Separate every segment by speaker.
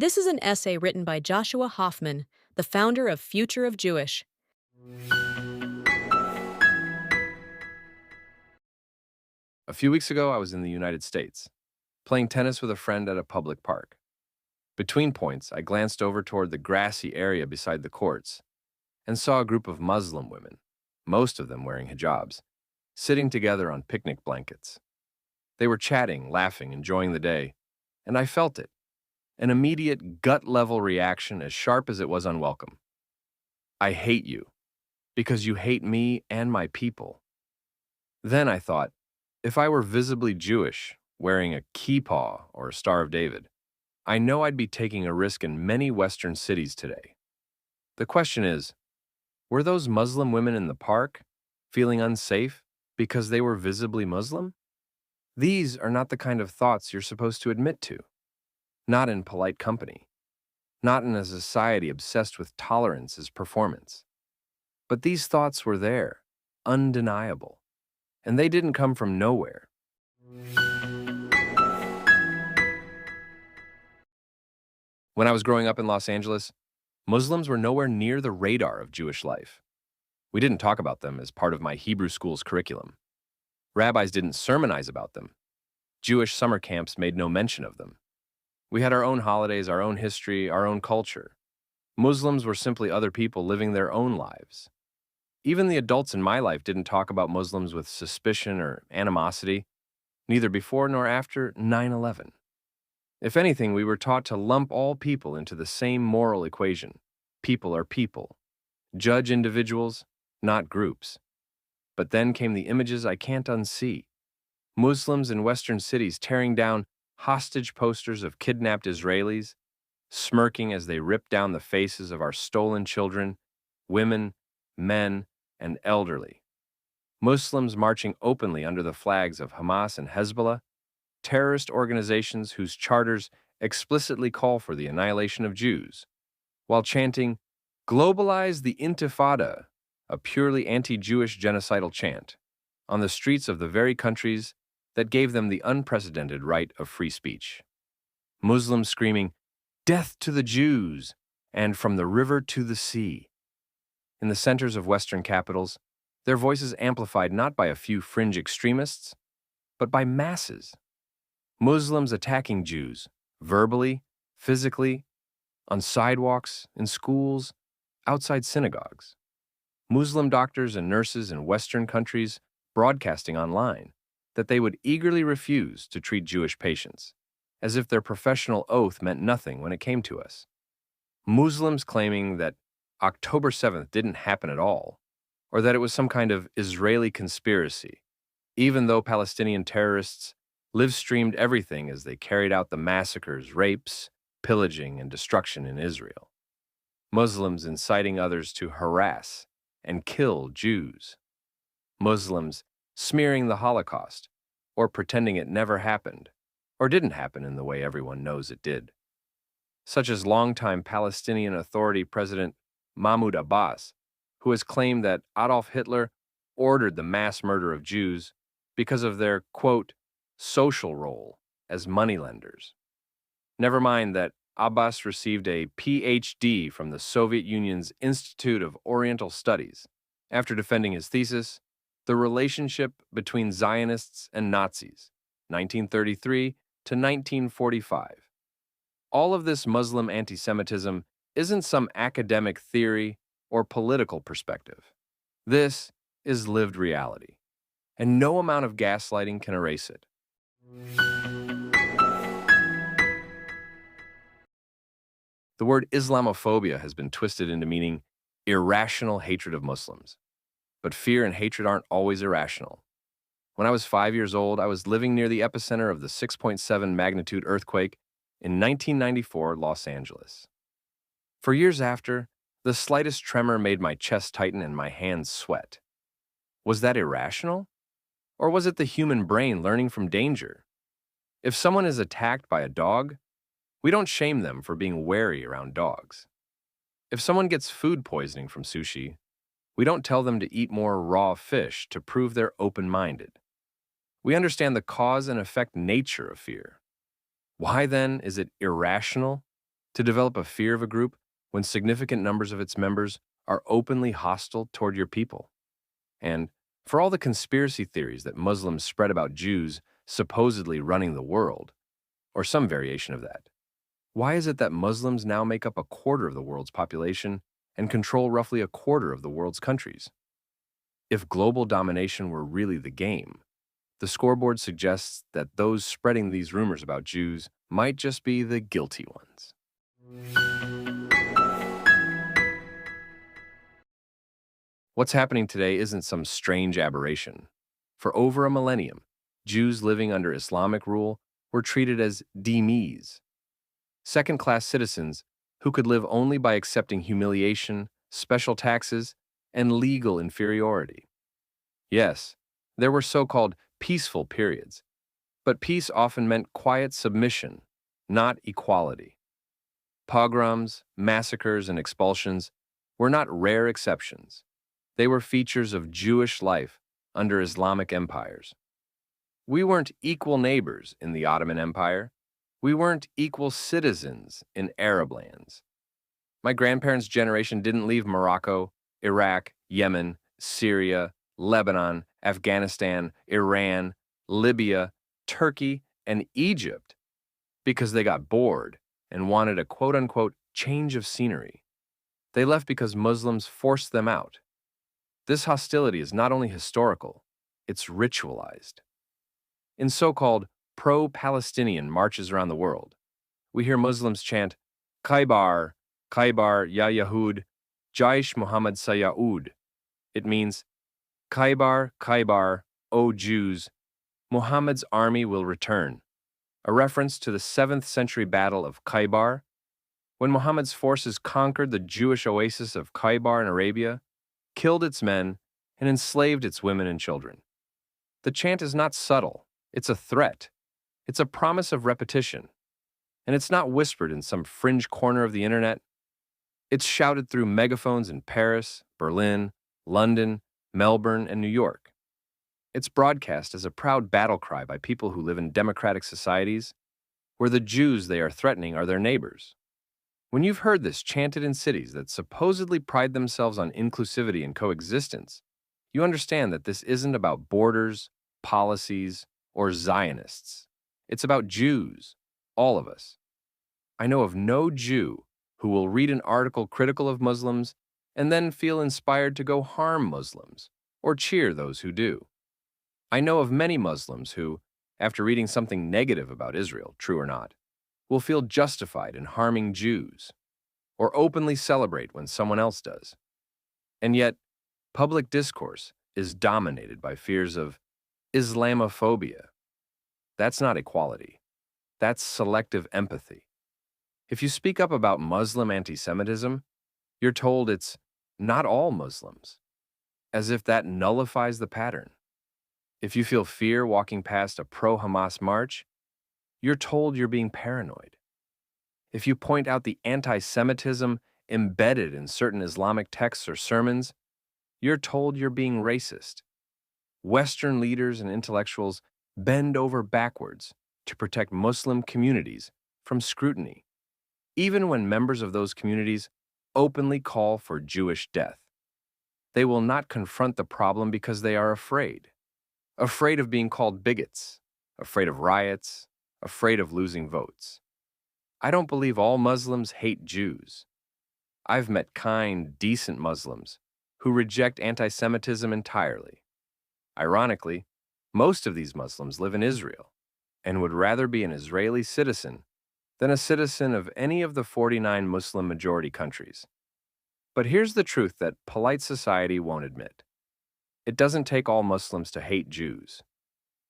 Speaker 1: This is an essay written by Joshua Hoffman, the founder of Future of Jewish.
Speaker 2: A few weeks ago, I was in the United States, playing tennis with a friend at a public park. Between points, I glanced over toward the grassy area beside the courts and saw a group of Muslim women, most of them wearing hijabs, sitting together on picnic blankets. They were chatting, laughing, enjoying the day, and I felt it, an immediate gut-level reaction as sharp as it was unwelcome. I hate you, because you hate me and my people. Then I thought, if I were visibly Jewish, wearing a kippah or a Star of David, I know I'd be taking a risk in many Western cities today. The question is, were those Muslim women in the park feeling unsafe because they were visibly Muslim? These are not the kind of thoughts you're supposed to admit to. Not in polite company. Not in a society obsessed with tolerance as performance. But these thoughts were there, undeniable. And they didn't come from nowhere. When I was growing up in Los Angeles, Muslims were nowhere near the radar of Jewish life. We didn't talk about them as part of my Hebrew school's curriculum. Rabbis didn't sermonize about them. Jewish summer camps made no mention of them. We had our own holidays, our own history, our own culture. Muslims were simply other people living their own lives. Even the adults in my life didn't talk about Muslims with suspicion or animosity, neither before nor after 9/11. If anything, we were taught to lump all people into the same moral equation. People are people. Judge individuals, not groups. But then came the images I can't unsee. Muslims in Western cities tearing down hostage posters of kidnapped Israelis, smirking as they ripped down the faces of our stolen children, women, men, and elderly. Muslims marching openly under the flags of Hamas and Hezbollah, terrorist organizations whose charters explicitly call for the annihilation of Jews, while chanting, "Globalize the Intifada," a purely anti-Jewish genocidal chant, on the streets of the very countries that gave them the unprecedented right of free speech. Muslims screaming, "Death to the Jews," and "From the river to the sea." In the centers of Western capitals, their voices amplified not by a few fringe extremists, but by masses. Muslims attacking Jews, verbally, physically, on sidewalks, in schools, outside synagogues. Muslim doctors and nurses in Western countries broadcasting online that they would eagerly refuse to treat Jewish patients, as if their professional oath meant nothing when it came to us. Muslims claiming that October 7th didn't happen at all, or that it was some kind of Israeli conspiracy, even though Palestinian terrorists live-streamed everything as they carried out the massacres, rapes, pillaging, and destruction in Israel. Muslims inciting others to harass and kill Jews. Muslims smearing the Holocaust, or pretending it never happened, or didn't happen in the way everyone knows it did. Such as longtime Palestinian Authority President Mahmoud Abbas, who has claimed that Adolf Hitler ordered the mass murder of Jews because of their, quote, social role as moneylenders. Never mind that Abbas received a PhD from the Soviet Union's Institute of Oriental Studies after defending his thesis, The Relationship Between Zionists and Nazis, 1933 to 1945. All of this Muslim antisemitism isn't some academic theory or political perspective. This is lived reality, and no amount of gaslighting can erase it. The word Islamophobia has been twisted into meaning irrational hatred of Muslims. But fear and hatred aren't always irrational. When I was 5 years old, I was living near the epicenter of the 6.7 magnitude earthquake in 1994 Los Angeles. For years after, the slightest tremor made my chest tighten and my hands sweat. Was that irrational? Or was it the human brain learning from danger? If someone is attacked by a dog, we don't shame them for being wary around dogs. If someone gets food poisoning from sushi, we don't tell them to eat more raw fish to prove they're open-minded. We understand the cause and effect nature of fear. Why then is it irrational To develop a fear of a group when significant numbers of its members are openly hostile toward your people. And for all the conspiracy theories that Muslims spread about Jews supposedly running the world, or some variation of that, why is it that Muslims now make up a quarter of the world's population and control roughly a quarter of the world's countries? If global domination were really the game, the scoreboard suggests that those spreading these rumors about Jews might just be the guilty ones. What's happening today isn't some strange aberration. For over a millennium, Jews living under Islamic rule were treated as dhimmis, second-class citizens who could live only by accepting humiliation, special taxes, and legal inferiority. Yes, there were so-called peaceful periods, but peace often meant quiet submission, not equality. Pogroms, massacres, and expulsions were not rare exceptions. They were features of Jewish life under Islamic empires. We weren't equal neighbors in the Ottoman Empire. We weren't equal citizens in Arab lands. My grandparents' generation didn't leave Morocco, Iraq, Yemen, Syria, Lebanon, Afghanistan, Iran, Libya, Turkey, and Egypt because they got bored and wanted a quote-unquote change of scenery. They left because Muslims forced them out. This hostility is not only historical, it's ritualized. In so-called pro-Palestinian marches around the world, we hear Muslims chant, Khaybar, Khaybar, Ya Yahud, Jaish Muhammad Sayyud. It means, Khaybar, Khaybar, O Jews, Muhammad's army will return, a reference to the 7th century Battle of Khaybar, when Muhammad's forces conquered the Jewish oasis of Khaybar in Arabia, killed its men, and enslaved its women and children. The chant is not subtle, it's a threat. It's a promise of repetition. And it's not whispered in some fringe corner of the internet. It's shouted through megaphones in Paris, Berlin, London, Melbourne, and New York. It's broadcast as a proud battle cry by people who live in democratic societies, where the Jews they are threatening are their neighbors. When you've heard this chanted in cities that supposedly pride themselves on inclusivity and coexistence, you understand that this isn't about borders, policies, or Zionists. It's about Jews, all of us. I know of no Jew who will read an article critical of Muslims and then feel inspired to go harm Muslims or cheer those who do. I know of many Muslims who, after reading something negative about Israel, true or not, will feel justified in harming Jews or openly celebrate when someone else does. And yet, public discourse is dominated by fears of Islamophobia. That's not equality. That's selective empathy. If you speak up about Muslim antisemitism, you're told it's not all Muslims, as if that nullifies the pattern. If you feel fear walking past a pro-Hamas march, you're told you're being paranoid. If you point out the anti-Semitism embedded in certain Islamic texts or sermons, you're told you're being racist. Western leaders and intellectuals bend over backwards to protect Muslim communities from scrutiny, even when members of those communities openly call for Jewish death. They will not confront the problem because they are afraid of being called bigots, afraid of riots, afraid of losing votes. I don't believe all Muslims hate Jews. I've met kind, decent Muslims who reject anti-Semitism entirely. Ironically, most of these Muslims live in Israel and would rather be an Israeli citizen than a citizen of any of the 49 Muslim-majority countries. But here's the truth that polite society won't admit. It doesn't take all Muslims to hate Jews.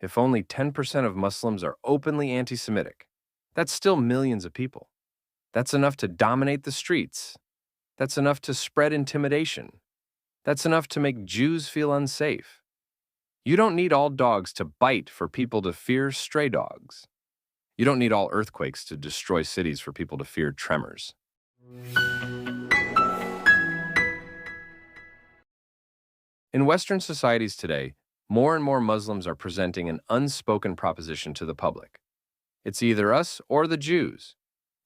Speaker 2: If only 10% of Muslims are openly anti-Semitic, that's still millions of people. That's enough to dominate the streets. That's enough to spread intimidation. That's enough to make Jews feel unsafe. You don't need all dogs to bite for people to fear stray dogs. You don't need all earthquakes to destroy cities for people to fear tremors. In Western societies today, more and more Muslims are presenting an unspoken proposition to the public. It's either us or the Jews.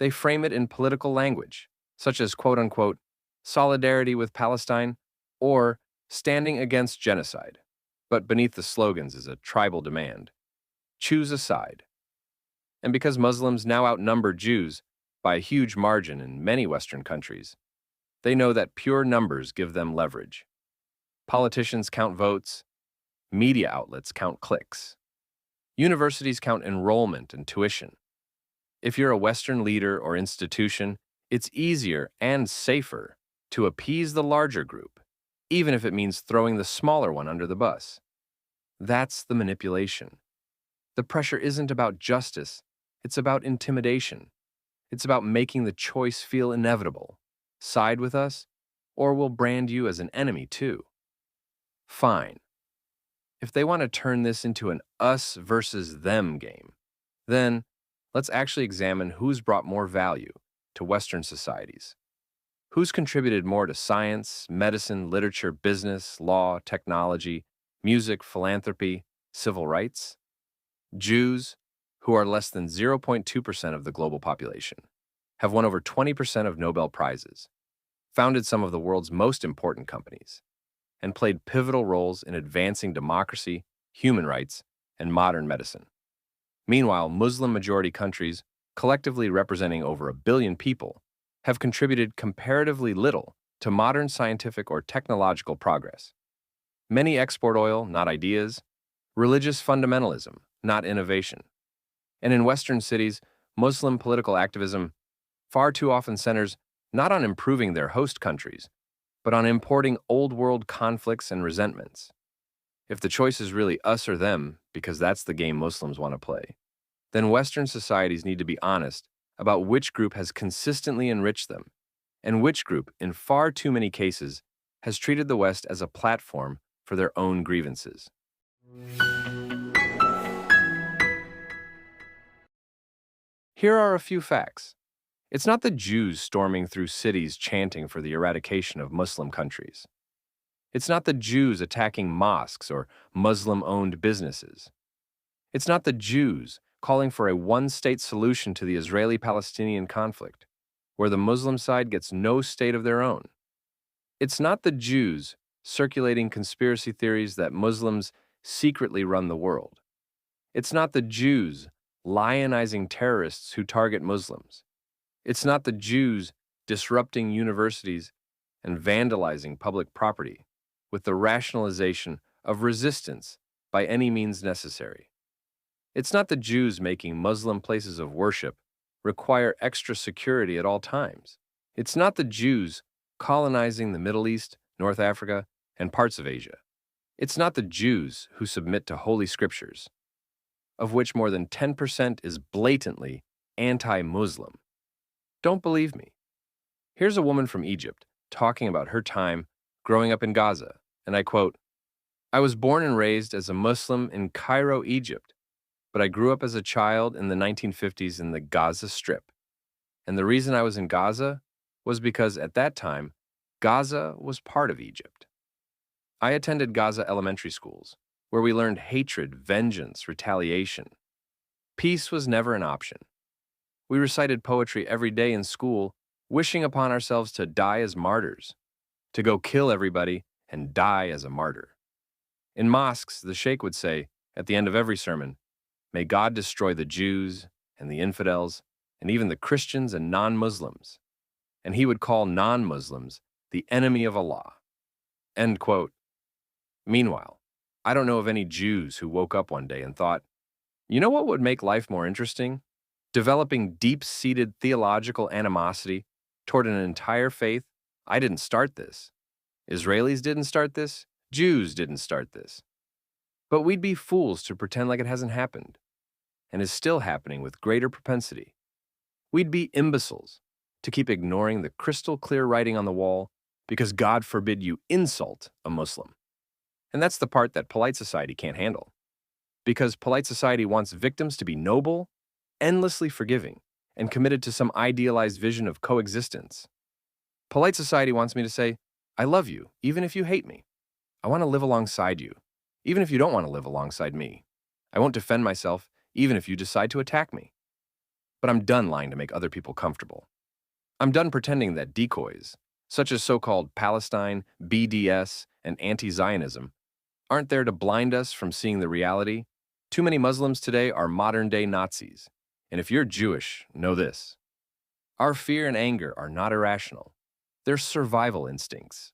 Speaker 2: They frame it in political language, such as quote-unquote, solidarity with Palestine or standing against genocide. But beneath the slogans is a tribal demand. Choose a side. And because Muslims now outnumber Jews by a huge margin in many Western countries, they know that pure numbers give them leverage. Politicians count votes, media outlets count clicks, universities count enrollment and tuition. If you're a Western leader or institution, it's easier and safer to appease the larger group, even if it means throwing the smaller one under the bus. That's the manipulation. The pressure isn't about justice, it's about intimidation. It's about making the choice feel inevitable. Side with us, or we'll brand you as an enemy too. Fine. If they want to turn this into an us versus them game, then let's actually examine who's brought more value to Western societies. Who's contributed more to science, medicine, literature, business, law, technology, music, philanthropy, civil rights? Jews, who are less than 0.2% of the global population, have won over 20% of Nobel Prizes, founded some of the world's most important companies, and played pivotal roles in advancing democracy, human rights, and modern medicine. Meanwhile, Muslim-majority countries, collectively representing over 1 billion people, have contributed comparatively little to modern scientific or technological progress. Many export oil, not ideas, religious fundamentalism, not innovation. And in Western cities, Muslim political activism far too often centers not on improving their host countries, but on importing old-world conflicts and resentments. If the choice is really us or them, because that's the game Muslims want to play, then Western societies need to be honest about which group has consistently enriched them, and which group, in far too many cases, has treated the West as a platform for their own grievances. Here are a few facts. It's not the Jews storming through cities chanting for the eradication of Muslim countries. It's not the Jews attacking mosques or Muslim-owned businesses. It's not the Jews calling for a one-state solution to the Israeli-Palestinian conflict, where the Muslim side gets no state of their own. It's not the Jews circulating conspiracy theories that Muslims secretly run the world. It's not the Jews lionizing terrorists who target Muslims. It's not the Jews disrupting universities and vandalizing public property with the rationalization of resistance by any means necessary. It's not the Jews making Muslim places of worship require extra security at all times. It's not the Jews colonizing the Middle East, North Africa, and parts of Asia. It's not the Jews who submit to holy scriptures, of which more than 10% is blatantly anti-Muslim. Don't believe me? Here's a woman from Egypt talking about her time growing up in Gaza, and I quote, "I was born and raised as a Muslim in Cairo, Egypt, but I grew up as a child in the 1950s in the Gaza Strip. And the reason I was in Gaza was because at that time, Gaza was part of Egypt. I attended Gaza elementary schools, where we learned hatred, vengeance, retaliation. Peace was never an option. We recited poetry every day in school, wishing upon ourselves to die as martyrs, to go kill everybody and die as a martyr. In mosques, the sheikh would say, at the end of every sermon, 'May God destroy the Jews and the infidels and even the Christians and non-Muslims.' And he would call non-Muslims the enemy of Allah." End quote. Meanwhile, I don't know of any Jews who woke up one day and thought, you know what would make life more interesting? Developing deep-seated theological animosity toward an entire faith. I didn't start this. Israelis didn't start this. Jews didn't start this. But we'd be fools to pretend like it hasn't happened, and is still happening with greater propensity. We'd be imbeciles to keep ignoring the crystal-clear writing on the wall because God forbid you insult a Muslim. And that's the part that polite society can't handle. Because polite society wants victims to be noble, endlessly forgiving, and committed to some idealized vision of coexistence. Polite society wants me to say, I love you, even if you hate me. I want to live alongside you, even if you don't want to live alongside me. I won't defend myself, even if you decide to attack me. But I'm done lying to make other people comfortable. I'm done pretending that decoys, such as so-called Palestine, BDS, and anti-Zionism, aren't there to blind us from seeing the reality. Too many Muslims today are modern-day Nazis. And if you're Jewish, know this. Our fear and anger are not irrational. They're survival instincts.